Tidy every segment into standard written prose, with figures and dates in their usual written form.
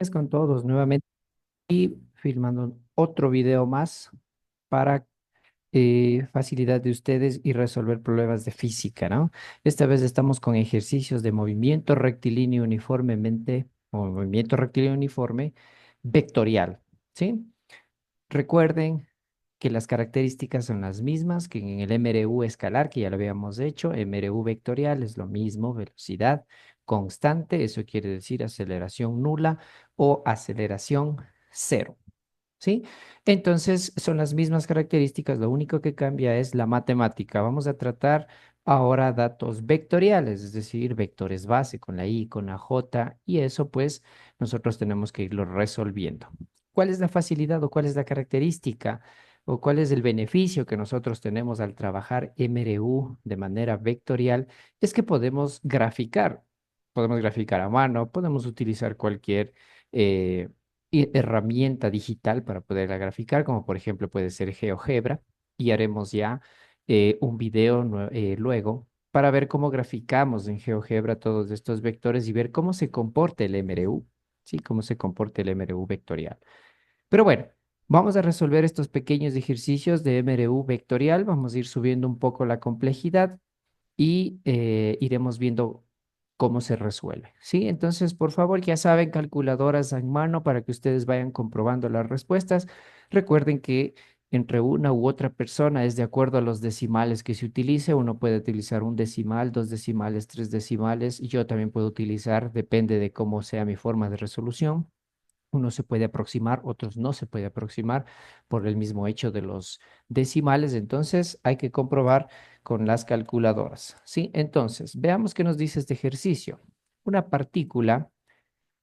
Es con todos nuevamente y filmando otro video más para facilidad de ustedes y resolver problemas de física, ¿no? Esta vez estamos con ejercicios de movimiento rectilíneo uniformemente o movimiento rectilíneo uniforme vectorial, ¿sí? Recuerden que las características son las mismas que en el MRU escalar, que ya lo habíamos hecho. MRU vectorial es lo mismo, velocidad constante, eso quiere decir aceleración nula o aceleración cero. ¿Sí? Entonces son las mismas características, lo único que cambia es la matemática. Vamos a tratar ahora datos vectoriales, es decir, vectores base con la I, con la J, y eso pues nosotros tenemos que irlo resolviendo. ¿Cuál es la facilidad o cuál es la característica o cuál es el beneficio que nosotros tenemos al trabajar MRU de manera vectorial? Es que podemos graficar a mano, podemos utilizar cualquier herramienta digital para poderla graficar, como por ejemplo puede ser GeoGebra, y haremos ya un video luego para ver cómo graficamos en GeoGebra todos estos vectores y ver cómo se comporta el MRU, ¿sí? Cómo se comporta el MRU vectorial. Pero bueno, vamos a resolver estos pequeños ejercicios de MRU vectorial, vamos a ir subiendo un poco la complejidad y iremos viendo cómo se resuelve, ¿sí? Entonces, por favor, ya saben, calculadoras en mano para que ustedes vayan comprobando las respuestas. Recuerden que entre una u otra persona es de acuerdo a los decimales que se utilice. Uno puede utilizar un decimal, dos decimales, tres decimales, y yo también puedo utilizar, depende de cómo sea mi forma de resolución. Uno se puede aproximar, otros no se puede aproximar por el mismo hecho de los decimales. Entonces hay que comprobar con las calculadoras. ¿Sí? Entonces, veamos qué nos dice este ejercicio. Una partícula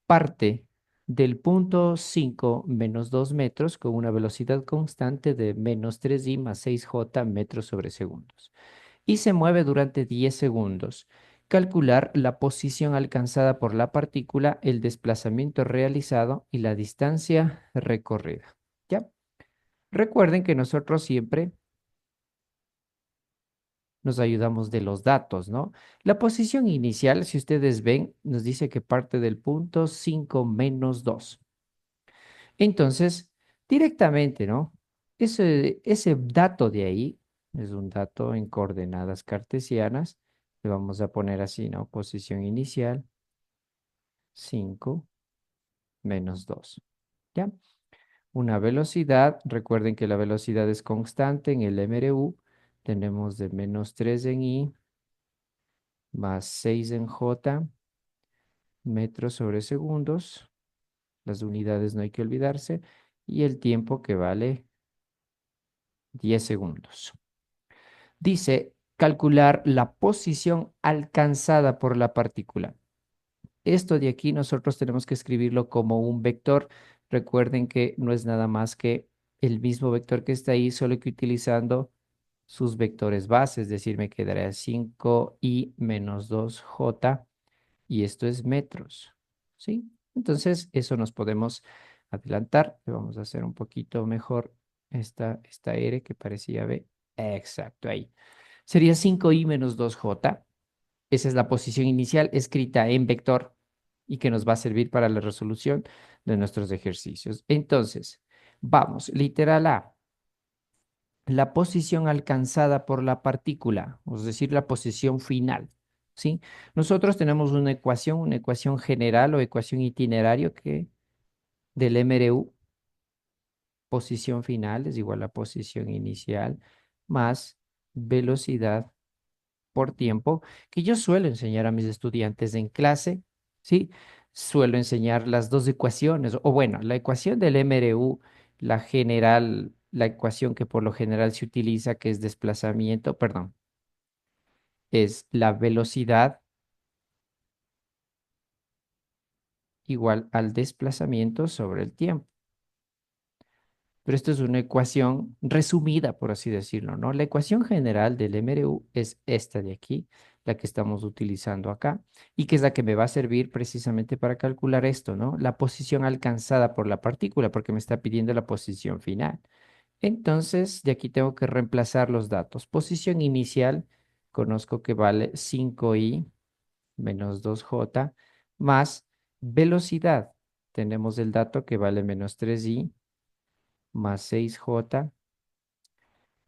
parte del punto 5 menos 2 metros con una velocidad constante de menos 3i más 6j metros sobre segundos y se mueve durante 10 segundos. Calcular la posición alcanzada por la partícula, el desplazamiento realizado y la distancia recorrida. ¿Ya? Recuerden que nosotros siempre nos ayudamos de los datos, ¿no? La posición inicial, si ustedes ven, nos dice que parte del punto 5 menos 2. Entonces, directamente, ¿no? Ese dato de ahí es un dato en coordenadas cartesianas. Le vamos a poner así, ¿no? Posición inicial, 5 menos 2. ¿Ya? Una velocidad, recuerden que la velocidad es constante en el MRU. Tenemos de menos 3 en I más 6 en J metros sobre segundos. Las unidades no hay que olvidarse. Y el tiempo que vale 10 segundos. Dice calcular la posición alcanzada por la partícula. Esto de aquí nosotros tenemos que escribirlo como un vector. Recuerden que no es nada más que el mismo vector que está ahí, solo que utilizando sus vectores base, es decir, me quedaría 5i menos 2j y esto es metros, ¿sí? Entonces, eso nos podemos adelantar. Le vamos a hacer un poquito mejor esta R que parecía B. Exacto, ahí. Sería 5i menos 2j. Esa es la posición inicial escrita en vector y que nos va a servir para la resolución de nuestros ejercicios. Entonces, vamos, literal A, la posición alcanzada por la partícula, es decir, la posición final, ¿sí? Nosotros tenemos una ecuación general o ecuación itinerario que del MRU, posición final es igual a posición inicial más velocidad por tiempo, que yo suelo enseñar a mis estudiantes en clase, ¿sí? Suelo enseñar las dos ecuaciones, o bueno, la ecuación del MRU, la general, la ecuación que por lo general se utiliza, que es desplazamiento, perdón, es la velocidad igual al desplazamiento sobre el tiempo. Pero esto es una ecuación resumida, por así decirlo, ¿no? La ecuación general del MRU es esta de aquí, la que estamos utilizando acá, y que es la que me va a servir precisamente para calcular esto, ¿no? La posición alcanzada por la partícula, porque me está pidiendo la posición final. Entonces, de aquí tengo que reemplazar los datos. Posición inicial, conozco que vale 5i menos 2j más velocidad. tenemos el dato que vale menos 3i más 6j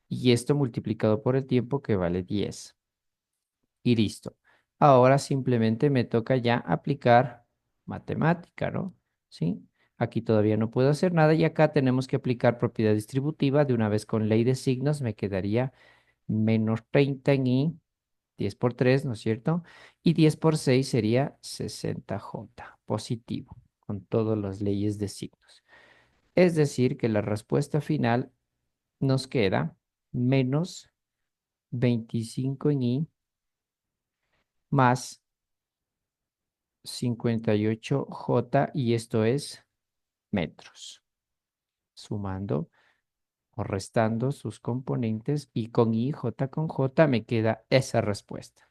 y esto multiplicado por el tiempo que vale 10. Y listo. Ahora simplemente me toca ya aplicar matemática, ¿no? ¿Sí? Aquí todavía no puedo hacer nada y acá tenemos que aplicar propiedad distributiva. De una vez con ley de signos me quedaría menos 30 en i, 10 por 3, ¿no es cierto? Y 10 por 6 sería 60j, positivo, con todas las leyes de signos. Es decir, que la respuesta final nos queda menos 25 en i más 58j y esto es metros, sumando o restando sus componentes y con i, j con j me queda esa respuesta.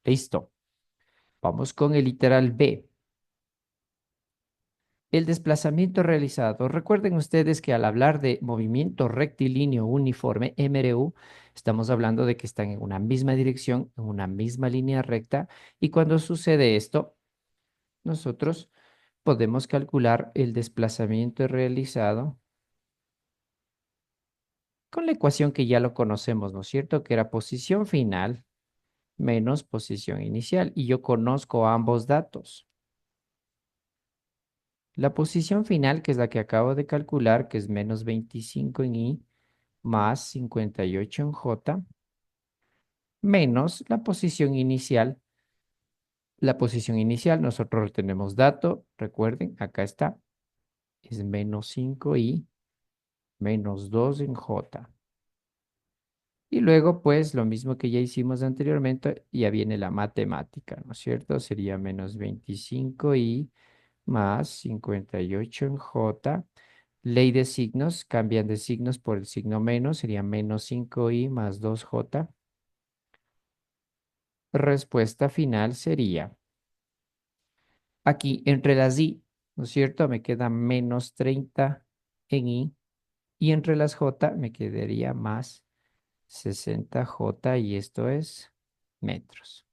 Listo. Vamos con el literal B. El desplazamiento realizado. Recuerden ustedes que al hablar de movimiento rectilíneo uniforme, MRU, estamos hablando de que están en una misma dirección, en una misma línea recta, y cuando sucede esto, nosotros podemos calcular el desplazamiento realizado con la ecuación que ya lo conocemos, ¿no es cierto? Que era posición final menos posición inicial. Y yo conozco ambos datos. La posición final, que es la que acabo de calcular, que es menos 25 en i más 58 en j, menos la posición inicial. La posición inicial, nosotros tenemos dato, recuerden, acá está, es menos 5i menos 2 en j. Y luego, pues, lo mismo que ya hicimos anteriormente, ya viene la matemática, ¿no es cierto? Sería menos 25i más 58 en j. Ley de signos, cambian de signos por el signo menos, sería menos 5i más 2j. Respuesta final sería, aquí entre las i, ¿no es cierto? Me queda menos 30 en i y entre las j me quedaría más 60j y esto es metros.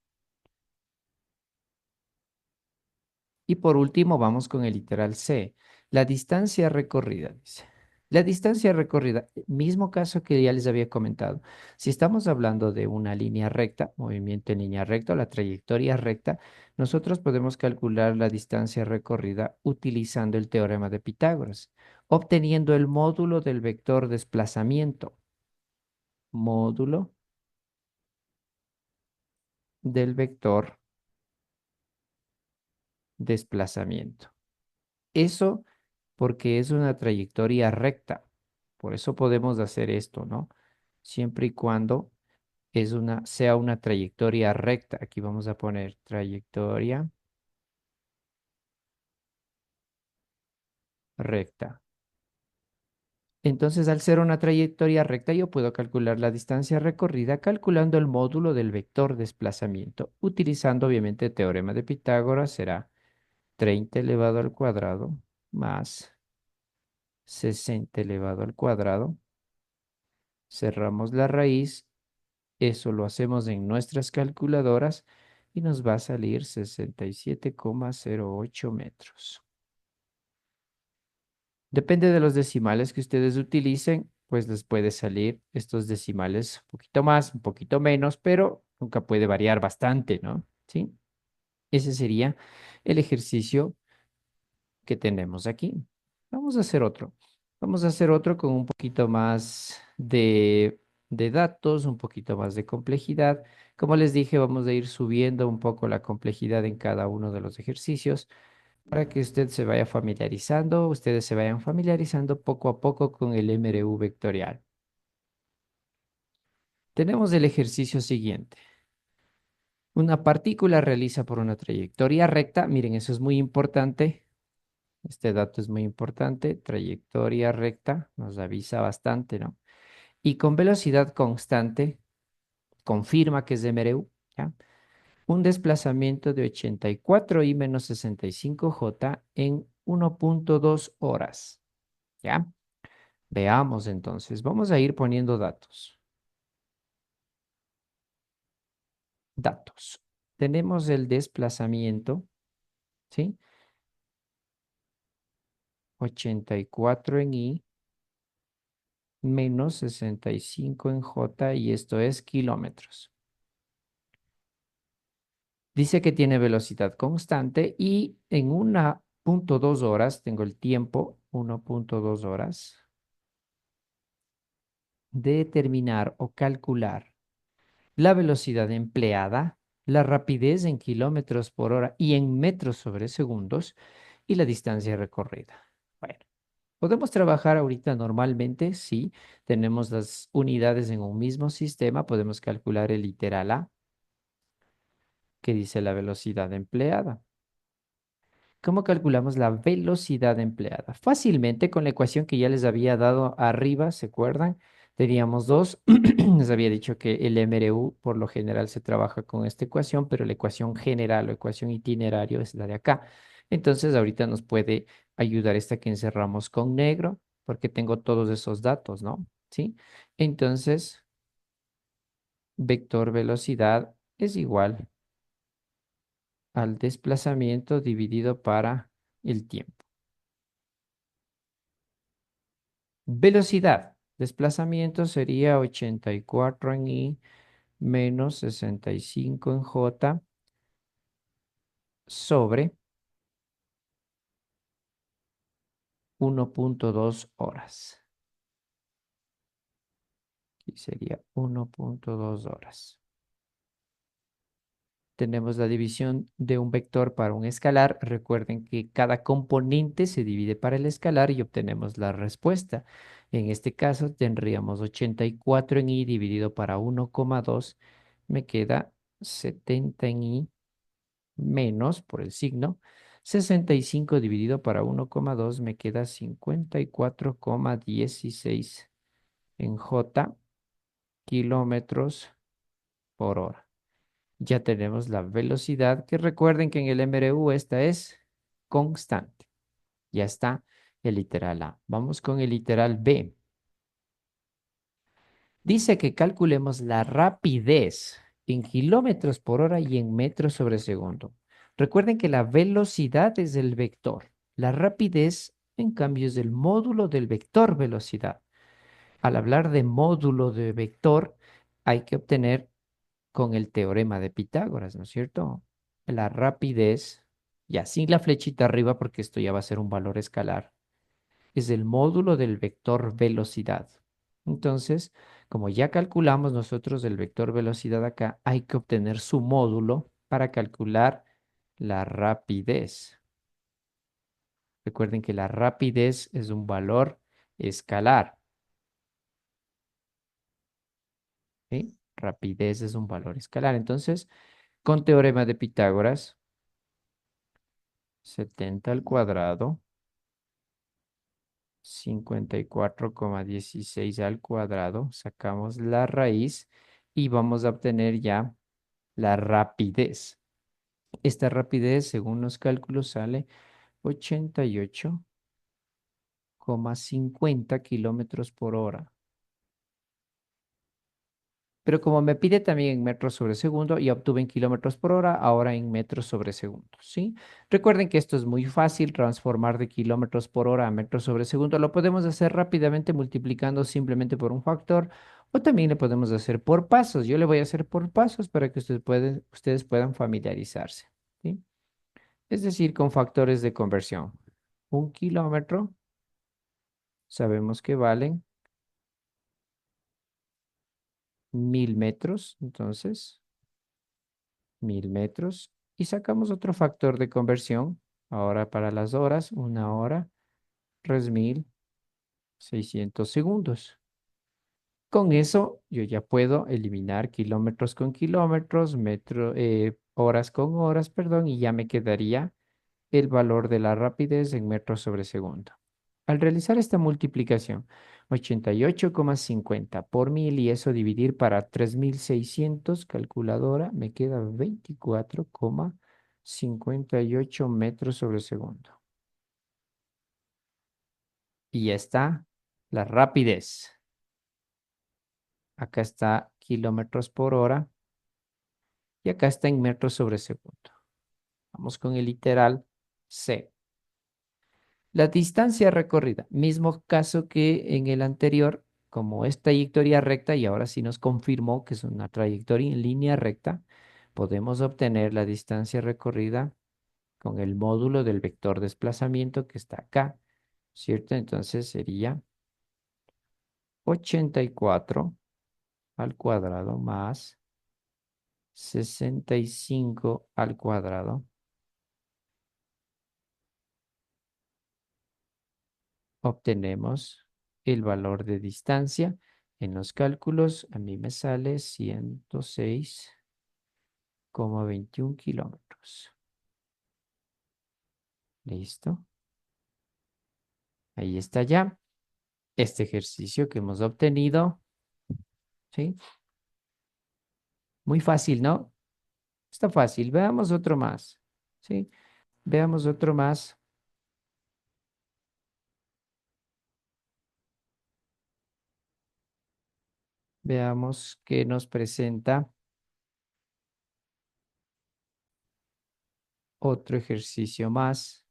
Y por último, vamos con el literal C. La distancia recorrida, dice. La distancia recorrida, mismo caso que ya les había comentado. Si estamos hablando de una línea recta, movimiento en línea recta, la trayectoria recta, nosotros podemos calcular la distancia recorrida utilizando el teorema de Pitágoras, obteniendo el módulo del vector desplazamiento. Módulo del vector desplazamiento. Eso porque es una trayectoria recta. Por eso podemos hacer esto, ¿no? Siempre y cuando sea una trayectoria recta. Aquí vamos a poner trayectoria recta. Entonces, al ser una trayectoria recta, yo puedo calcular la distancia recorrida calculando el módulo del vector desplazamiento. Utilizando, obviamente, el teorema de Pitágoras, será 30 elevado al cuadrado más 60 elevado al cuadrado. Cerramos la raíz. Eso lo hacemos en nuestras calculadoras y nos va a salir 67,08 metros. Depende de los decimales que ustedes utilicen, pues les puede salir estos decimales un poquito más, un poquito menos, pero nunca puede variar bastante, ¿no? ¿Sí? Ese sería el ejercicio que tenemos aquí. Vamos a hacer otro. Vamos a hacer otro con un poquito más de datos, un poquito más de complejidad. Como les dije, vamos a ir subiendo un poco la complejidad en cada uno de los ejercicios para que usted se vaya familiarizando, ustedes se vayan familiarizando poco a poco con el MRU vectorial. Tenemos el ejercicio siguiente. Una partícula realiza por una trayectoria recta. Miren, eso es muy importante. Este dato es muy importante. Trayectoria recta nos avisa bastante, ¿no? Y con velocidad constante, confirma que es de MRU, ¿ya? Un desplazamiento de 84 i menos 65j en 1,2 horas, ¿ya? Veamos entonces, vamos a ir poniendo datos. Datos. Tenemos el desplazamiento, ¿sí? 84 en I menos 65 en J y esto es kilómetros. Dice que tiene velocidad constante y en 1.2 horas, tengo el tiempo, 1.2 horas, de determinar o calcular la velocidad empleada, la rapidez en kilómetros por hora y en metros sobre segundos y la distancia recorrida. Bueno, podemos trabajar ahorita normalmente, sí, tenemos las unidades en un mismo sistema, podemos calcular el literal A, que dice la velocidad empleada. ¿Cómo calculamos la velocidad empleada? Fácilmente con la ecuación que ya les había dado arriba, ¿se acuerdan? Teníamos dos, les había dicho que el MRU por lo general se trabaja con esta ecuación, pero la ecuación general o ecuación itinerario es la de acá. Entonces ahorita nos puede ayudar esta que encerramos con negro, porque tengo todos esos datos, ¿no? ¿Sí? Entonces, vector velocidad es igual al desplazamiento dividido para el tiempo. Velocidad. Desplazamiento sería 84 en I menos 65 en J sobre 1.2 horas. Aquí sería 1.2 horas. Tenemos la división de un vector para un escalar. Recuerden que cada componente se divide para el escalar y obtenemos la respuesta. En este caso tendríamos 84 en I dividido para 1,2. Me queda 70 en I menos por el signo. 65 dividido para 1,2 me queda 54,16 en J kilómetros por hora. Ya tenemos la velocidad, que recuerden que en el MRU esta es constante. Ya está el literal A. Vamos con el literal B. Dice que calculemos la rapidez en kilómetros por hora y en metros sobre segundo. Recuerden que la velocidad es el vector. La rapidez, en cambio, es el módulo del vector velocidad. Al hablar de módulo de vector, hay que obtener con el teorema de Pitágoras, ¿no es cierto? La rapidez, ya sin la flechita arriba, porque esto ya va a ser un valor escalar, es el módulo del vector velocidad. Entonces, como ya calculamos nosotros el vector velocidad acá, hay que obtener su módulo para calcular la rapidez. Recuerden que la rapidez es un valor escalar, ¿sí? Rapidez es un valor escalar. Entonces, con teorema de Pitágoras, 70 al cuadrado, 54,16 al cuadrado, sacamos la raíz y vamos a obtener ya la rapidez. Esta rapidez, según los cálculos, sale 88,50 kilómetros por hora. Pero como me pide también en metros sobre segundo, ya obtuve en kilómetros por hora, ahora en metros sobre segundo, ¿sí? Recuerden que esto es muy fácil, transformar de kilómetros por hora a metros sobre segundo. Lo podemos hacer rápidamente multiplicando simplemente por un factor o también le podemos hacer por pasos. Yo le voy a hacer por pasos para que ustedes puedan familiarizarse, ¿sí? Es decir, con factores de conversión. Un kilómetro sabemos que valen 1000 metros, entonces 1000 metros. Y sacamos otro factor de conversión. Ahora para las horas, 1 hora, 3600 segundos. Con eso yo ya puedo eliminar kilómetros con kilómetros, horas con horas, perdón, y ya me quedaría el valor de la rapidez en metros sobre segundo. Al realizar esta multiplicación, 88,50 por 1000 y eso dividir para 3600, calculadora, me queda 24,58 metros sobre segundo. Y ya está la rapidez. Acá está kilómetros por hora y acá está en metros sobre segundo. Vamos con el literal C. La distancia recorrida, mismo caso que en el anterior, como es trayectoria recta y ahora sí nos confirmó que es una trayectoria en línea recta, podemos obtener la distancia recorrida con el módulo del vector desplazamiento que está acá, ¿cierto? Entonces sería 84 al cuadrado más 65 al cuadrado. Obtenemos el valor de distancia. En los cálculos a mí me sale 106,21 kilómetros. ¿Listo? Ahí está ya este ejercicio que hemos obtenido. ¿Sí? Muy fácil, ¿no? Está fácil. Veamos otro más. ¿Sí? Veamos otro más. Veamos qué nos presenta otro ejercicio más.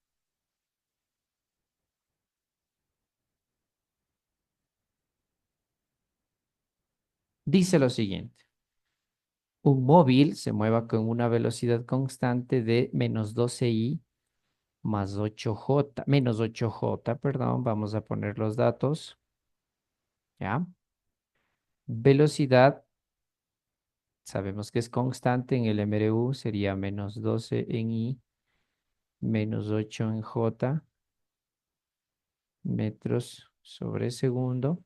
Dice lo siguiente. Un móvil se mueva con una velocidad constante de -12i más 8j, -8j, perdón, vamos a poner los datos, ¿ya? Velocidad, sabemos que es constante en el MRU, sería -12 en i, -8 en j, metros sobre segundo,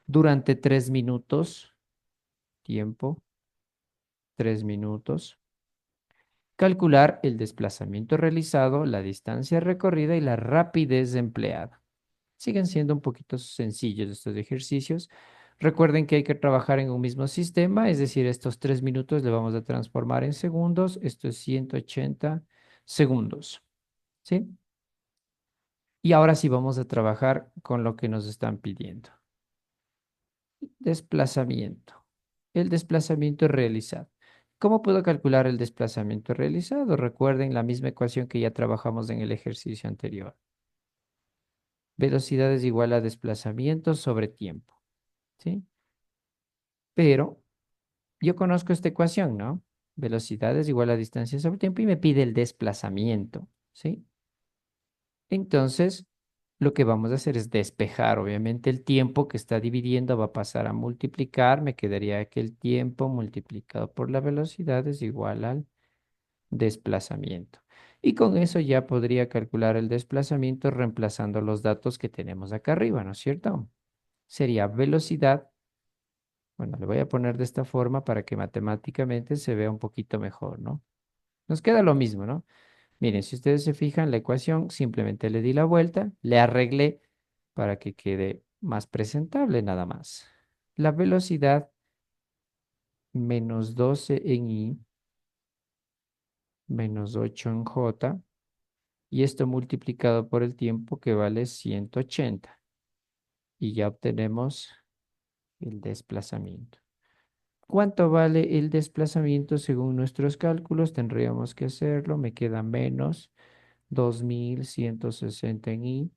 durante 3 minutos, tiempo, 3 minutos. Calcular el desplazamiento realizado, la distancia recorrida y la rapidez empleada. Siguen siendo un poquito sencillos estos ejercicios. Recuerden que hay que trabajar en un mismo sistema, es decir, estos 3 minutos le vamos a transformar en segundos. Esto es 180 segundos, ¿sí? Y ahora sí vamos a trabajar con lo que nos están pidiendo. Desplazamiento. El desplazamiento realizado. ¿Cómo puedo calcular el desplazamiento realizado? Recuerden la misma ecuación que ya trabajamos en el ejercicio anterior. Velocidad es igual a desplazamiento sobre tiempo, ¿sí? Pero yo conozco esta ecuación, ¿no? Velocidad es igual a distancia sobre tiempo y me pide el desplazamiento, ¿sí? Entonces, lo que vamos a hacer es despejar. Obviamente el tiempo que está dividiendo va a pasar a multiplicar. Me quedaría que el tiempo multiplicado por la velocidad es igual al desplazamiento. Y con eso ya podría calcular el desplazamiento reemplazando los datos que tenemos acá arriba, ¿no es cierto? Sería velocidad. Bueno, le voy a poner de esta forma para que matemáticamente se vea un poquito mejor, ¿no? Nos queda lo mismo, ¿no? Miren, si ustedes se fijan, la ecuación simplemente le di la vuelta, le arreglé para que quede más presentable nada más. La velocidad -12 en i, -8 en j, y esto multiplicado por el tiempo que vale 180. Y ya obtenemos el desplazamiento. ¿Cuánto vale el desplazamiento según nuestros cálculos? Tendríamos que hacerlo. Me queda menos 2160 en i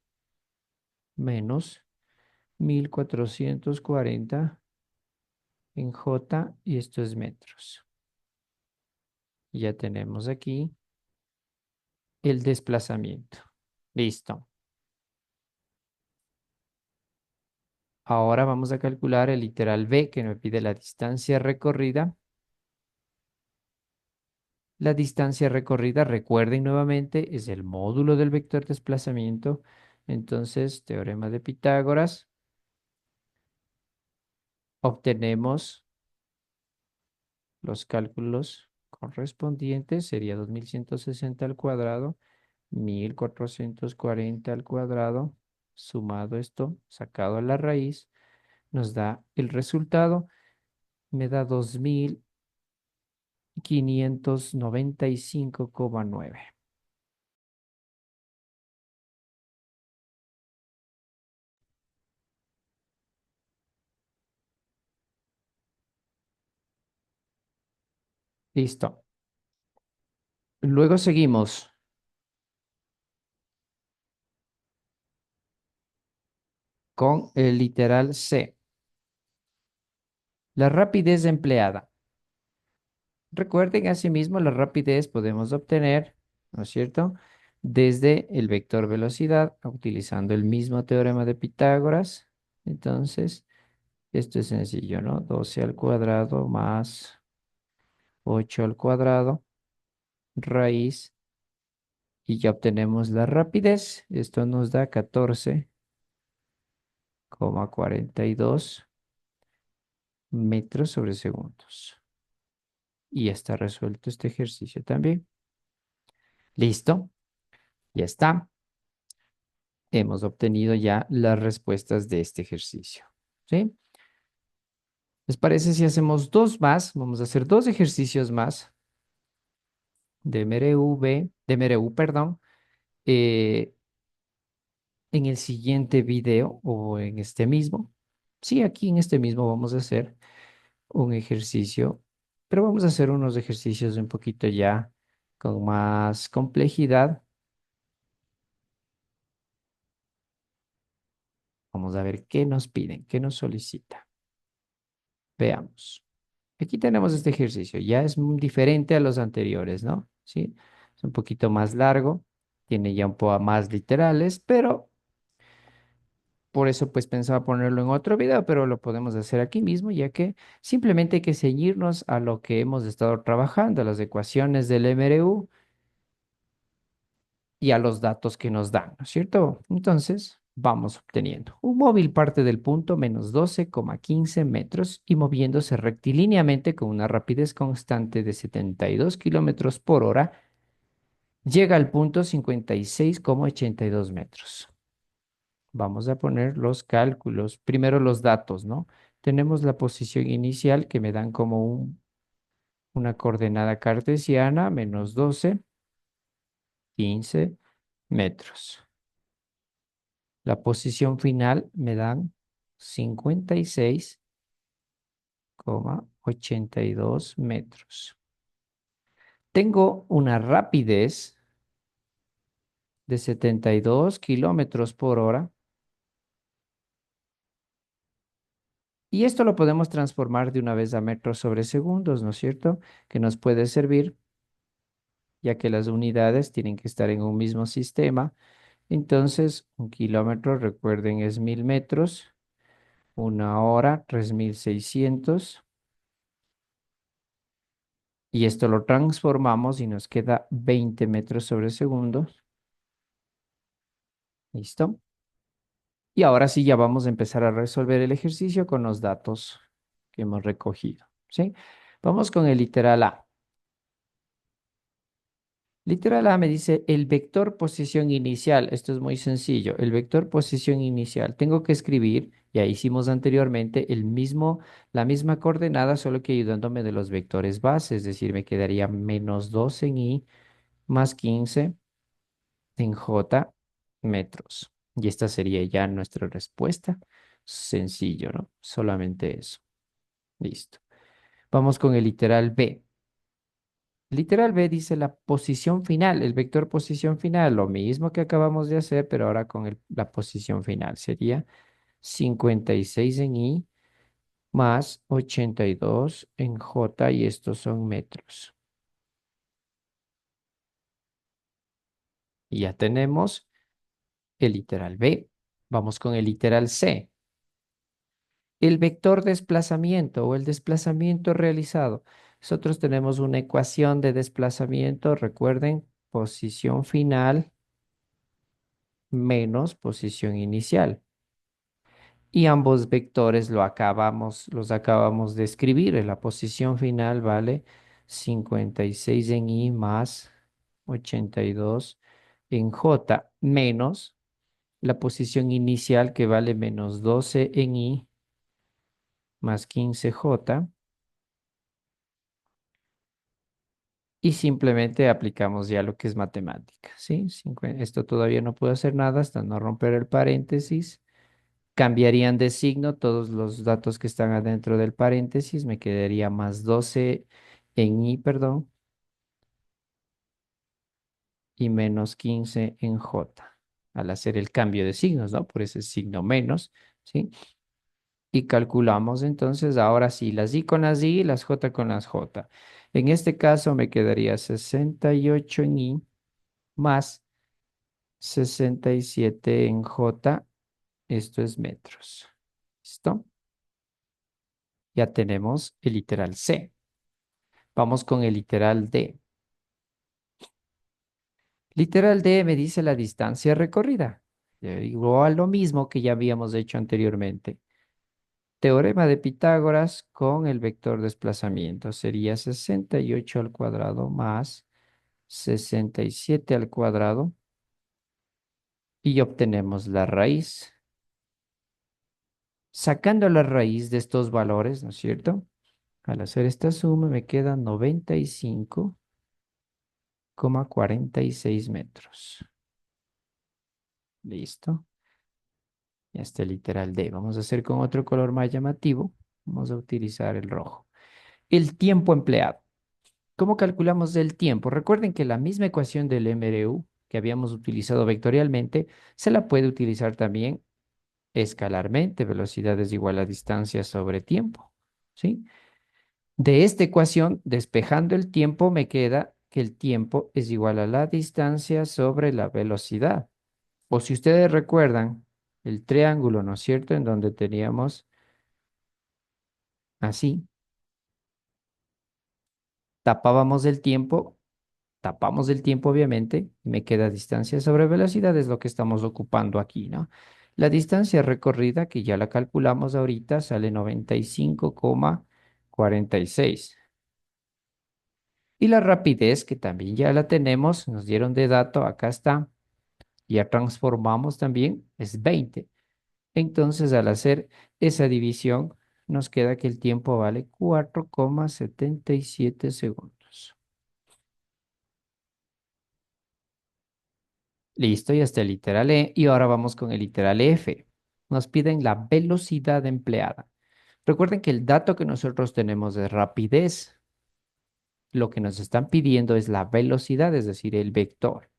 menos 1440 en j y esto es metros. Y ya tenemos aquí el desplazamiento. Listo. Ahora vamos a calcular el literal b que me pide la distancia recorrida. La distancia recorrida, recuerden nuevamente, es el módulo del vector desplazamiento. Entonces, teorema de Pitágoras, obtenemos los cálculos correspondientes. Sería 2160 al cuadrado, 1440 al cuadrado, sumado esto, sacado a la raíz, nos da el resultado. Me da 2595,9. Listo. Luego seguimos. con el literal C. La rapidez empleada. Recuerden, asimismo, la rapidez podemos obtener, ¿no es cierto? Desde el vector velocidad, utilizando el mismo teorema de Pitágoras. Entonces, esto es sencillo, ¿no? 12 al cuadrado más 8 al cuadrado, raíz, y ya obtenemos la rapidez. Esto nos da 14,42 metros sobre segundos. Y ya está resuelto este ejercicio también. Listo, ya está. Hemos obtenido ya las respuestas de este ejercicio. ¿Sí? ¿Les parece si hacemos dos más? Vamos a hacer dos ejercicios más de MRV, de MRU, perdón, eh, en el siguiente video o en este mismo. Sí, aquí en este mismo vamos a hacer un ejercicio, pero vamos a hacer unos ejercicios un poquito ya con más complejidad. Vamos a ver qué nos piden, qué nos solicita. Veamos. Aquí tenemos este ejercicio, ya es muy diferente a los anteriores, ¿no? Sí, es un poquito más largo, tiene ya un poco más literales, pero por eso pues pensaba ponerlo en otro video, pero lo podemos hacer aquí mismo, ya que simplemente hay que ceñirnos a lo que hemos estado trabajando, a las ecuaciones del MRU y a los datos que nos dan, ¿no es cierto? Entonces, vamos obteniendo. Un móvil parte del punto menos 12,15 metros y moviéndose rectilíneamente con una rapidez constante de 72 kilómetros por hora, llega al punto 56,82 metros. Vamos a poner los cálculos, primero los datos, ¿no? Tenemos la posición inicial que me dan como una coordenada cartesiana, menos 12, 15 metros. La posición final me dan 56,82 metros. Tengo una rapidez de 72 kilómetros por hora y esto lo podemos transformar de una vez a metros sobre segundos, ¿no es cierto? Que nos puede servir ya que las unidades tienen que estar en un mismo sistema. Entonces, un kilómetro, recuerden, es 1000 metros, una hora, 3600. Y esto lo transformamos y nos queda 20 metros sobre segundo. ¿Listo? Y ahora sí, ya vamos a empezar a resolver el ejercicio con los datos que hemos recogido. ¿Sí? Vamos con el literal A. Literal A me dice el vector posición inicial. Esto es muy sencillo. El vector posición inicial. Tengo que escribir, ya hicimos anteriormente, la misma coordenada, solo que ayudándome de los vectores base. Es decir, me quedaría menos 2 en Y más 15 en J metros. Y esta sería ya nuestra respuesta. Sencillo, ¿no? Solamente eso. Listo. Vamos con el literal B. Literal B dice la posición final, el vector posición final, lo mismo que acabamos de hacer, pero ahora con la posición final. Sería 56 en Y más 82 en J y estos son metros. Y ya tenemos el literal B. Vamos con el literal C. El vector desplazamiento o el desplazamiento realizado. Nosotros tenemos una ecuación de desplazamiento, recuerden, posición final menos posición inicial. Y ambos vectores los acabamos de escribir. En la posición final vale 56 en Y más 82 en J menos la posición inicial que vale menos 12 en Y más 15J. Y simplemente aplicamos ya lo que es matemática, ¿sí? Esto todavía no puedo hacer nada hasta no romper el paréntesis. Cambiarían de signo todos los datos que están adentro del paréntesis. Me quedaría más 12 en Y, perdón, y menos 15 en J. al hacer el cambio de signos, ¿no? Por ese signo menos, ¿sí? Y calculamos entonces ahora sí las I con las I y las J con las J. En este caso me quedaría 68 en I más 67 en J. Esto es metros. ¿Listo? Ya tenemos el literal C. Vamos con el literal D. Literal D me dice la distancia recorrida. Igual lo mismo que ya habíamos hecho anteriormente. Teorema de Pitágoras con el vector desplazamiento. Sería 68 al cuadrado más 67 al cuadrado. Y obtenemos la raíz. Sacando la raíz de estos valores, ¿no es cierto? Al hacer esta suma me queda 95,46 metros. Listo. Ya está el literal D. Vamos a hacer con otro color más llamativo. Vamos a utilizar el rojo. El tiempo empleado. ¿Cómo calculamos el tiempo? Recuerden que la misma ecuación del MRU que habíamos utilizado vectorialmente se la puede utilizar también escalarmente. Velocidad es igual a distancia sobre tiempo. ¿Sí? De esta ecuación, despejando el tiempo, me queda que el tiempo es igual a la distancia sobre la velocidad. O si ustedes recuerdan el triángulo, ¿no es cierto? En donde teníamos así, tapábamos el tiempo, tapamos el tiempo obviamente, y me queda distancia sobre velocidad, es lo que estamos ocupando aquí, ¿no? La distancia recorrida, que ya la calculamos ahorita, sale 95,46. Y la rapidez, que también ya la tenemos, nos dieron de dato, acá está, ya transformamos también, es 20. Entonces, al hacer esa división, nos queda que el tiempo vale 4,77 segundos. Listo, ya está el literal E. Y ahora vamos con el literal F. Nos piden la velocidad empleada. Recuerden que el dato que nosotros tenemos de rapidez. Lo que nos están pidiendo es la velocidad, es decir, el vector.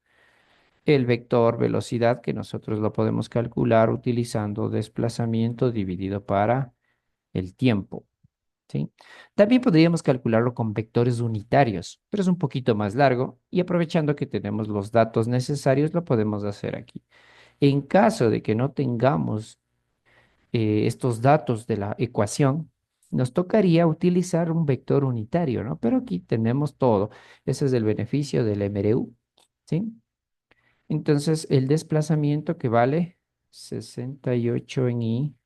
El vector velocidad que nosotros lo podemos calcular utilizando desplazamiento dividido para el tiempo. ¿Sí? También podríamos calcularlo con vectores unitarios, pero es un poquito más largo y aprovechando que tenemos los datos necesarios, lo podemos hacer aquí. En caso de que no tengamos estos datos de la ecuación, nos tocaría utilizar un vector unitario, ¿no? Pero aquí tenemos todo. Ese es el beneficio del MRU, ¿sí? Entonces, el desplazamiento que vale 68 en I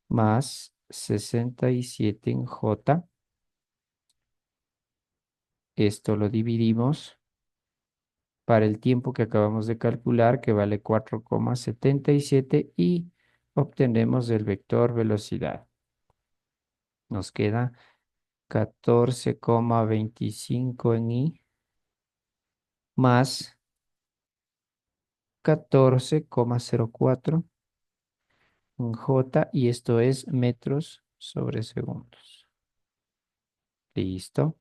más 67 en J. Esto lo dividimos para el tiempo que acabamos de calcular, que vale 4,77 y obtenemos el vector velocidad. Nos queda 14,25 en I más 14,04 en J y esto es metros sobre segundos. Listo.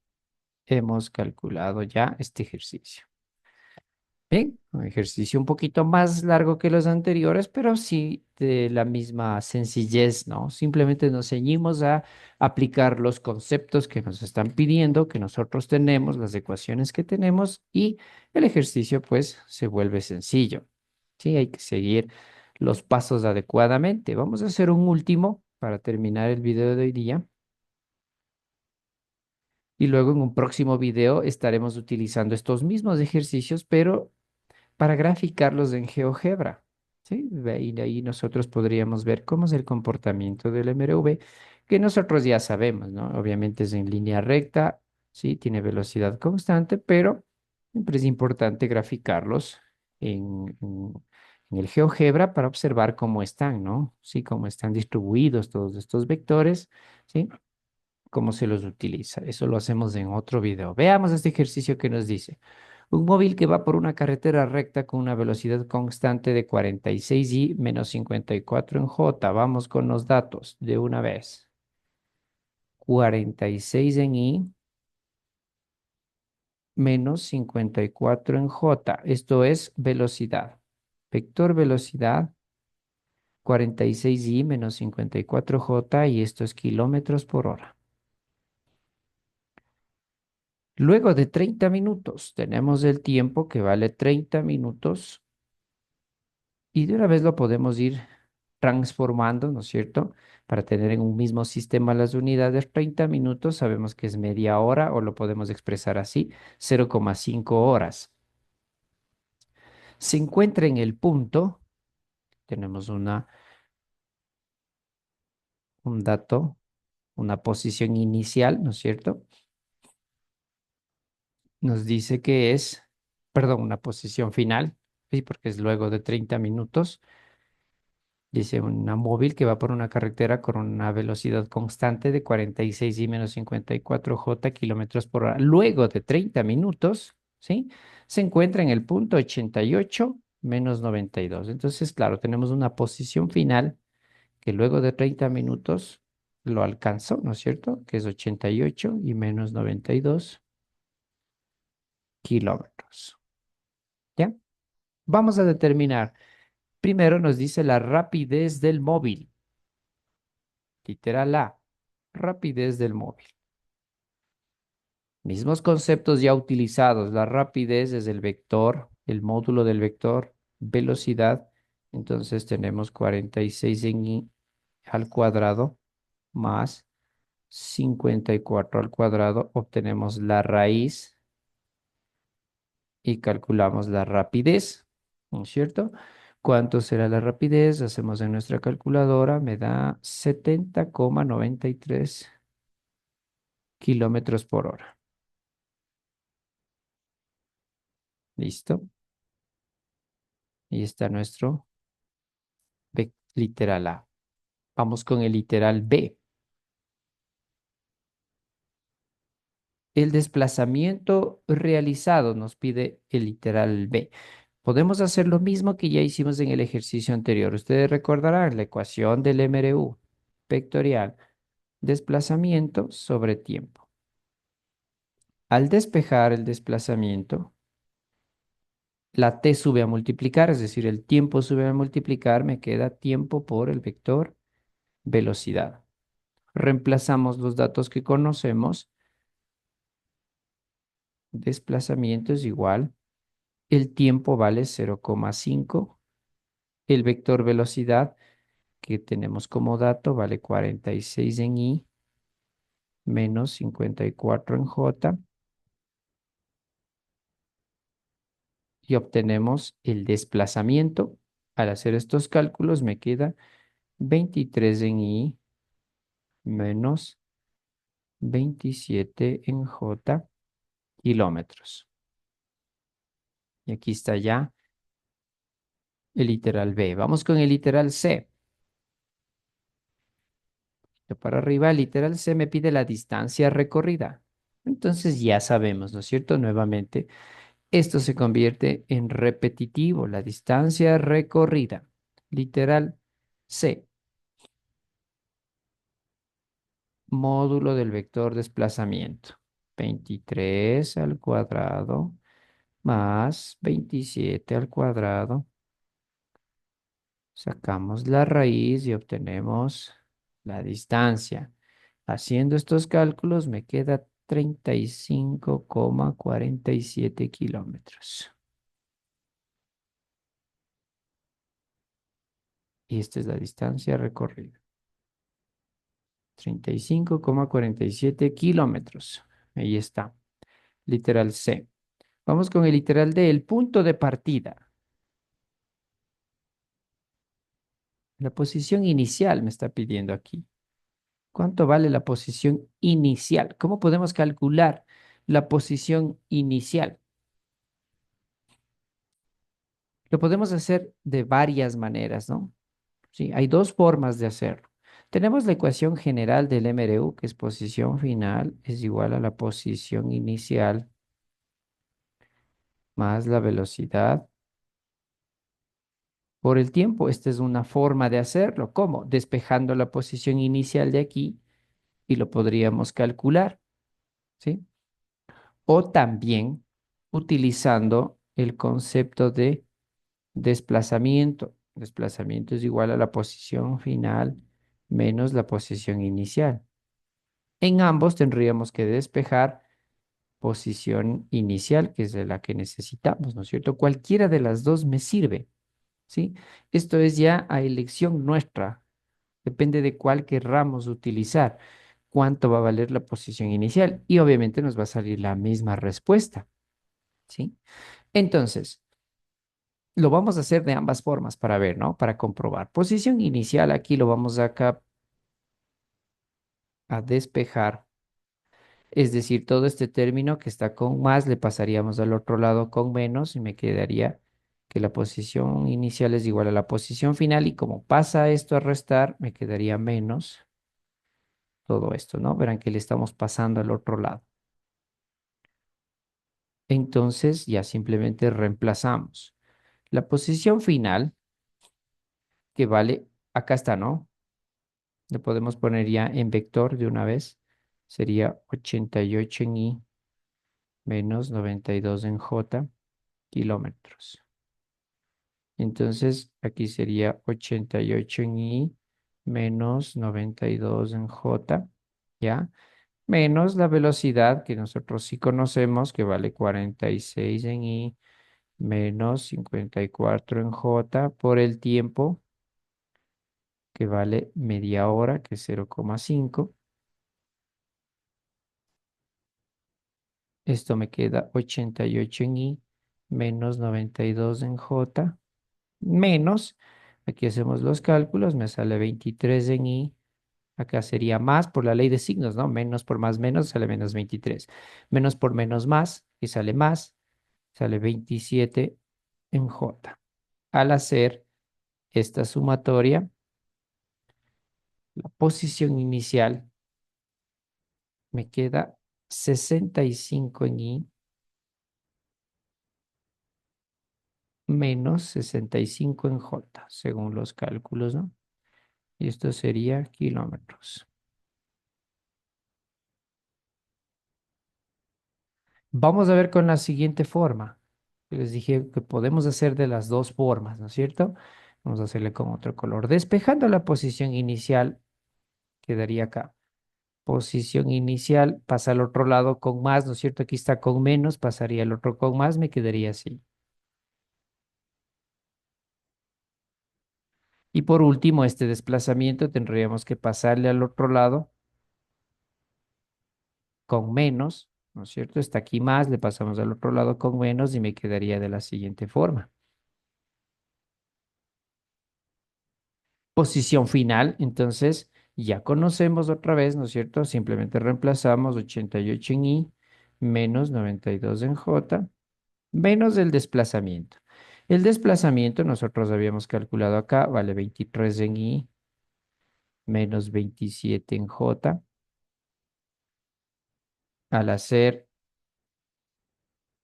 Hemos calculado ya este ejercicio. Bien, un ejercicio un poquito más largo que los anteriores, pero sí de la misma sencillez, ¿no? Simplemente nos ceñimos a aplicar los conceptos que nos están pidiendo, que nosotros tenemos, las ecuaciones que tenemos y el ejercicio pues se vuelve sencillo. Sí, hay que seguir los pasos adecuadamente. Vamos a hacer un último para terminar el video de hoy día. Y luego en un próximo video estaremos utilizando estos mismos ejercicios, pero para graficarlos en GeoGebra. ¿Sí? De ahí nosotros podríamos ver cómo es el comportamiento del MRV, que nosotros ya sabemos, ¿no? Obviamente es en línea recta, ¿sí? Tiene velocidad constante, pero siempre es importante graficarlos en el GeoGebra para observar cómo están, ¿no? Sí, cómo están distribuidos todos estos vectores, ¿sí? Cómo se los utiliza. Eso lo hacemos en otro video. Veamos este ejercicio que nos dice. Un móvil que va por una carretera recta con una velocidad constante de 46 y menos 54 en J. Vamos con los datos de una vez. 46 en I menos 54 en J. Esto es velocidad. Vector velocidad 46i menos 54j y esto es kilómetros por hora. Luego de 30 minutos tenemos el tiempo que vale 30 minutos y de una vez lo podemos ir transformando, ¿no es cierto? Para tener en un mismo sistema las unidades, 30 minutos sabemos que es media hora o lo podemos expresar así, 0,5 horas. Se encuentra en el punto, tenemos un dato, una posición inicial, ¿no es cierto? Nos dice que es, perdón, una posición final, sí, porque es luego de 30 minutos. Dice una móvil que va por una carretera con una velocidad constante de 46 y menos 54 j kilómetros por hora. Luego de 30 minutos, ¿sí? Se encuentra en el punto 88 menos 92. Entonces, claro, tenemos una posición final que luego de 30 minutos lo alcanzó, ¿no es cierto? Que es 88 y menos 92 kilómetros. ¿Ya? Vamos a determinar. Primero nos dice la rapidez del móvil. Literal A, rapidez del móvil. Mismos conceptos ya utilizados. La rapidez es el vector, el módulo del vector, velocidad. Entonces tenemos 46 en i al cuadrado más 54 al cuadrado. Obtenemos la raíz y calculamos la rapidez, ¿no es cierto? ¿Cuánto será la rapidez? Hacemos en nuestra calculadora, me da 70,93 kilómetros por hora. ¿Listo? Ahí está nuestro literal A. Vamos con el literal B. El desplazamiento realizado nos pide el literal B. Podemos hacer lo mismo que ya hicimos en el ejercicio anterior. Ustedes recordarán la ecuación del MRU vectorial, desplazamiento sobre tiempo. Al despejar el desplazamiento, la t sube a multiplicar, es decir, el tiempo sube a multiplicar, me queda tiempo por el vector velocidad. Reemplazamos los datos que conocemos. Desplazamiento es igual. El tiempo vale 0,5. El vector velocidad que tenemos como dato vale 46 en i menos 54 en j. Y obtenemos el desplazamiento. Al hacer estos cálculos me queda 23 en i menos 27 en j kilómetros. Y aquí está ya el literal B. Vamos con el literal C. Para arriba, el literal C me pide la distancia recorrida. Entonces ya sabemos, ¿no es cierto? Nuevamente, esto se convierte en repetitivo, la distancia recorrida. Literal C, módulo del vector desplazamiento. 23 al cuadrado más 27 al cuadrado. Sacamos la raíz y obtenemos la distancia. Haciendo estos cálculos me queda 35,47 kilómetros. Y esta es la distancia recorrida. 35,47 kilómetros. Ahí está. Literal C. Vamos con el literal D, el punto de partida. La posición inicial me está pidiendo aquí. ¿Cuánto vale la posición inicial? ¿Cómo podemos calcular la posición inicial? Lo podemos hacer de varias maneras, ¿no? Sí, hay dos formas de hacerlo. Tenemos la ecuación general del MRU, que es posición final es igual a la posición inicial más la velocidad por el tiempo. Esta es una forma de hacerlo. ¿Cómo? Despejando la posición inicial de aquí y lo podríamos calcular, ¿sí? O también utilizando el concepto de Desplazamiento. Desplazamiento es igual a la posición final menos la posición inicial. En ambos tendríamos que despejar posición inicial, que es de la que necesitamos, ¿no es cierto? Cualquiera de las dos me sirve, ¿sí? Esto es ya a elección nuestra. Depende de cuál querramos utilizar, cuánto va a valer la posición inicial y obviamente nos va a salir la misma respuesta, ¿sí? Entonces, lo vamos a hacer de ambas formas para ver, ¿no? Para comprobar. Posición inicial, aquí lo vamos acá a despejar, es decir, todo este término que está con más le pasaríamos al otro lado con menos y me quedaría que la posición inicial es igual a la posición final y como pasa esto a restar, me quedaría menos todo esto, ¿no? Verán que le estamos pasando al otro lado. Entonces ya simplemente reemplazamos. La posición final, que vale, acá está, ¿no? Le podemos poner ya en vector de una vez. Sería 88 en I menos 92 en J kilómetros. Entonces aquí sería 88 en I menos 92 en J, ¿ya? Menos la velocidad que nosotros sí conocemos, que vale 46 en I menos 54 en J por el tiempo, que vale media hora, que es 0,5. Esto me queda 88 en I menos 92 en J, menos, aquí hacemos los cálculos, me sale 23 en I, acá sería más por la ley de signos, ¿no? Menos por más menos sale menos 23. Menos por menos más, y sale más, sale 27 en J. Al hacer esta sumatoria, la posición inicial me queda 65 en I menos 65 en J, según los cálculos, ¿no? Y esto sería kilómetros. Vamos a ver con la siguiente forma. Les dije que podemos hacer de las dos formas, ¿no es cierto? Vamos a hacerle con otro color. Despejando la posición inicial, quedaría acá. Posición inicial pasa al otro lado con más, ¿no es cierto? Aquí está con menos, pasaría al otro con más, me quedaría así. Y por último, este desplazamiento tendríamos que pasarle al otro lado con menos, ¿no es cierto? Está aquí más, le pasamos al otro lado con menos y me quedaría de la siguiente forma. Posición final, entonces ya conocemos otra vez, ¿no es cierto? Simplemente reemplazamos 88 en I menos 92 en J menos el desplazamiento. El desplazamiento nosotros habíamos calculado acá, vale 23 en I menos 27 en J. Al hacer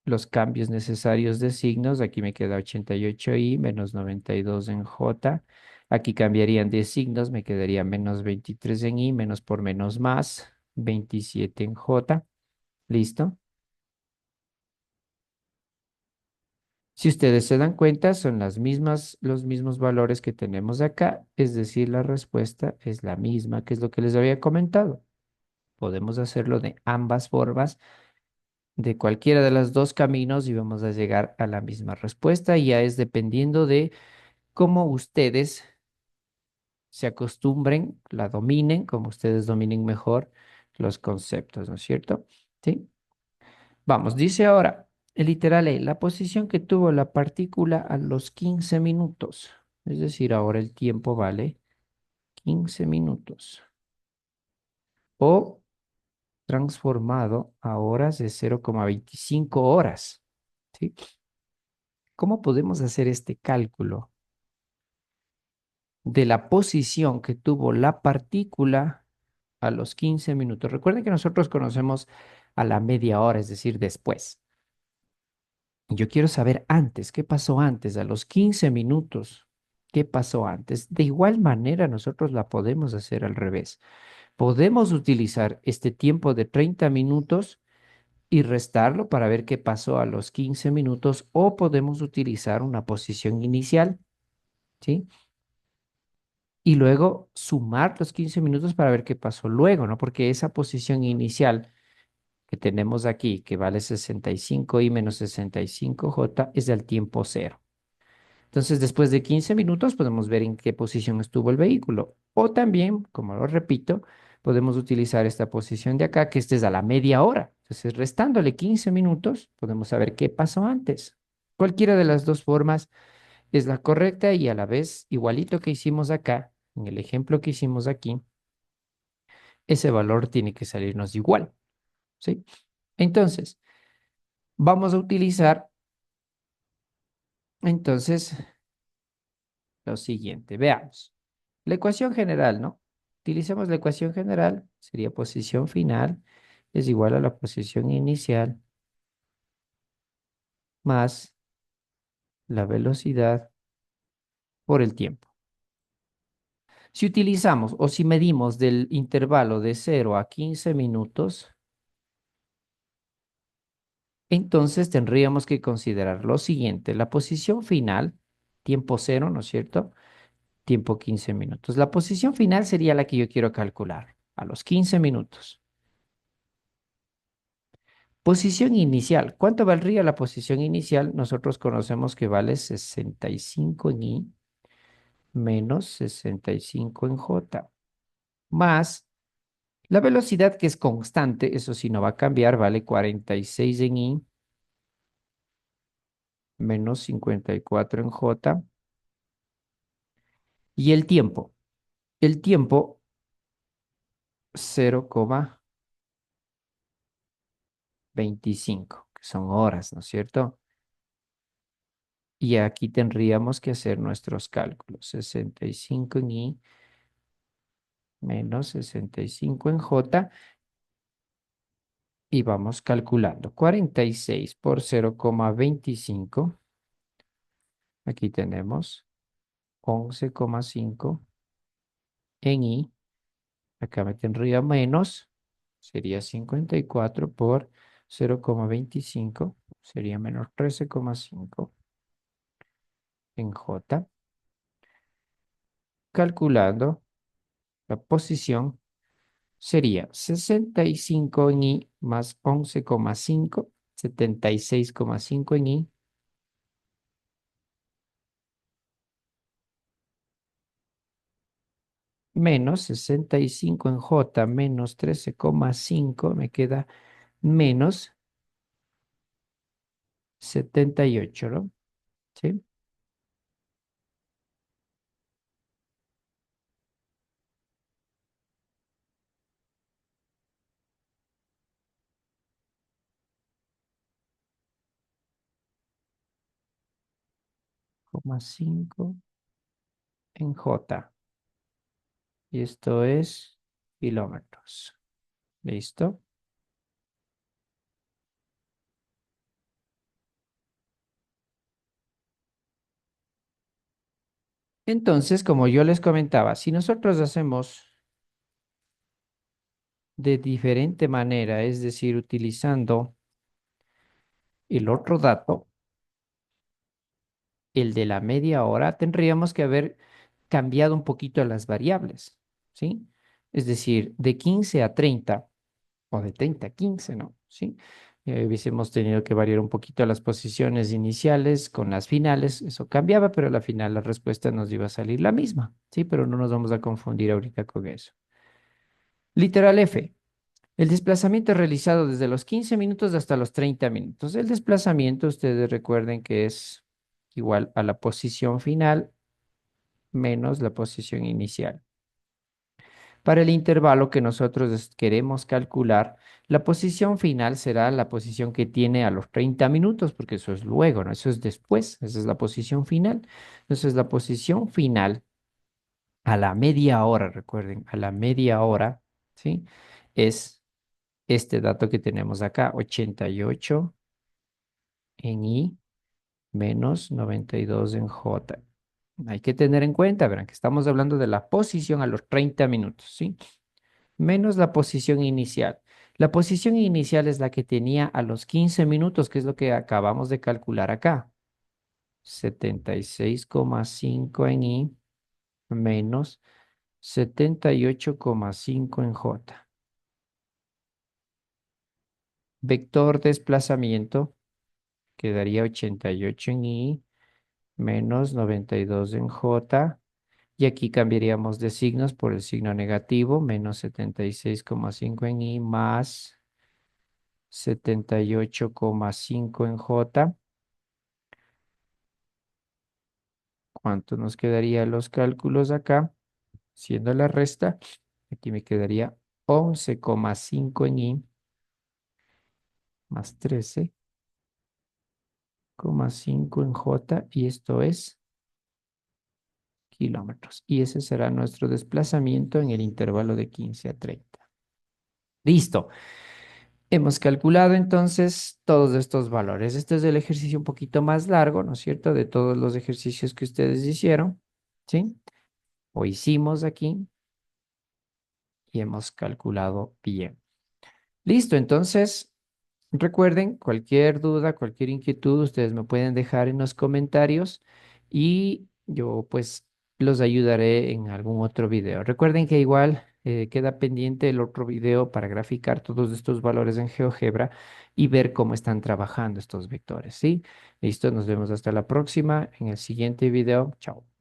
los cambios necesarios de signos, aquí me queda 88i menos 92 en J. Aquí cambiarían de signos, me quedaría menos 23 en I, menos por menos más, 27 en J. ¿Listo? Si ustedes se dan cuenta, son las mismas, los mismos valores que tenemos acá, es decir, la respuesta es la misma, que es lo que les había comentado. Podemos hacerlo de ambas formas, de cualquiera de los dos caminos y vamos a llegar a la misma respuesta. Y ya es dependiendo de cómo ustedes se acostumbren, la dominen, como ustedes dominen mejor los conceptos, ¿no es cierto? ¿Sí? Vamos, dice ahora, el literal E, la posición que tuvo la partícula a los 15 minutos. Es decir, ahora el tiempo vale 15 minutos. O transformado a horas de 0,25 horas. ¿Sí? ¿Cómo podemos hacer este cálculo de la posición que tuvo la partícula a los 15 minutos? Recuerden que nosotros conocemos a la media hora, es decir, después. Yo quiero saber antes, ¿qué pasó antes? A los 15 minutos, ¿qué pasó antes? De igual manera, nosotros la podemos hacer al revés. Podemos utilizar este tiempo de 30 minutos y restarlo para ver qué pasó a los 15 minutos o podemos utilizar una posición inicial, ¿sí? Y luego sumar los 15 minutos para ver qué pasó luego, ¿no? Porque esa posición inicial que tenemos aquí, que vale 65i menos 65j, es del tiempo cero. Entonces, después de 15 minutos podemos ver en qué posición estuvo el vehículo. O también, como lo repito, podemos utilizar esta posición de acá, que esta es a la media hora. Entonces, restándole 15 minutos, podemos saber qué pasó antes. Cualquiera de las dos formas es la correcta y a la vez, igualito que hicimos acá, en el ejemplo que hicimos aquí, ese valor tiene que salirnos igual, ¿sí? Entonces, vamos a utilizar, entonces, lo siguiente. Veamos. La ecuación general, ¿no? Utilicemos la ecuación general, sería posición final es igual a la posición inicial más la velocidad por el tiempo. Si utilizamos o si medimos del intervalo de 0 a 15 minutos, entonces tendríamos que considerar lo siguiente, la posición final, tiempo cero, ¿no es cierto? Tiempo 15 minutos. La posición final sería la que yo quiero calcular, a los 15 minutos. Posición inicial. ¿Cuánto valdría la posición inicial? Nosotros conocemos que vale 65 en I menos 65 en J, más la velocidad que es constante, eso sí no va a cambiar, vale 46 en I menos 54 en J. Y el tiempo 0,25, que son horas, ¿no es cierto? Y aquí tendríamos que hacer nuestros cálculos. 65 en I menos 65 en J y vamos calculando. 46 por 0,25. Aquí tenemos 11,5 en I. Acá me tendría menos. Sería 54 por 0,25. Sería menos 13,5 en J. Calculando la posición sería 65 en I más 11,5. 76,5 en I menos 65 en J menos 13,5 me queda menos 78, ¿no? ¿Sí? 0,5 en J. Y esto es kilómetros. ¿Listo? Entonces, como yo les comentaba, si nosotros hacemos de diferente manera, es decir, utilizando el otro dato, el de la media hora, tendríamos que haber cambiado un poquito las variables, ¿sí? Es decir, de 15 a 30 o de 30 a 15, ¿no? ¿Sí? Hubiésemos tenido que variar un poquito las posiciones iniciales con las finales, eso cambiaba, pero al final la respuesta nos iba a salir la misma, ¿sí? Pero no nos vamos a confundir ahorita con eso. Literal F. El desplazamiento es realizado desde los 15 minutos hasta los 30 minutos. El desplazamiento, ustedes recuerden que es igual a la posición final menos la posición inicial. Para el intervalo que nosotros queremos calcular, la posición final será la posición que tiene a los 30 minutos, porque eso es luego, ¿no? Eso es después, esa es la posición final. Entonces, la posición final a la media hora, recuerden, a la media hora, ¿sí? Es este dato que tenemos acá, 88 en I menos 92 en J. Hay que tener en cuenta, verán, que estamos hablando de la posición a los 30 minutos, ¿sí? Menos la posición inicial. La posición inicial es la que tenía a los 15 minutos, que es lo que acabamos de calcular acá. 76,5 en I menos 78,5 en J. Vector desplazamiento quedaría 88 en I menos 92 en J. Y aquí cambiaríamos de signos por el signo negativo, menos 76,5 en I más 78,5 en J. ¿Cuánto nos quedaría los cálculos acá? Siendo la resta, aquí me quedaría 11,5 en I más 13,5 en J y esto es kilómetros. Y ese será nuestro desplazamiento en el intervalo de 15 a 30. Listo. Hemos calculado entonces todos estos valores. Este es el ejercicio un poquito más largo, ¿no es cierto? De todos los ejercicios que ustedes hicieron, ¿sí? O hicimos aquí y hemos calculado bien. Listo, entonces recuerden, cualquier duda, cualquier inquietud, ustedes me pueden dejar en los comentarios y yo pues los ayudaré en algún otro video. Recuerden que igual queda pendiente el otro video para graficar todos estos valores en GeoGebra y ver cómo están trabajando estos vectores, ¿sí? Listo, nos vemos hasta la próxima en el siguiente video. Chao.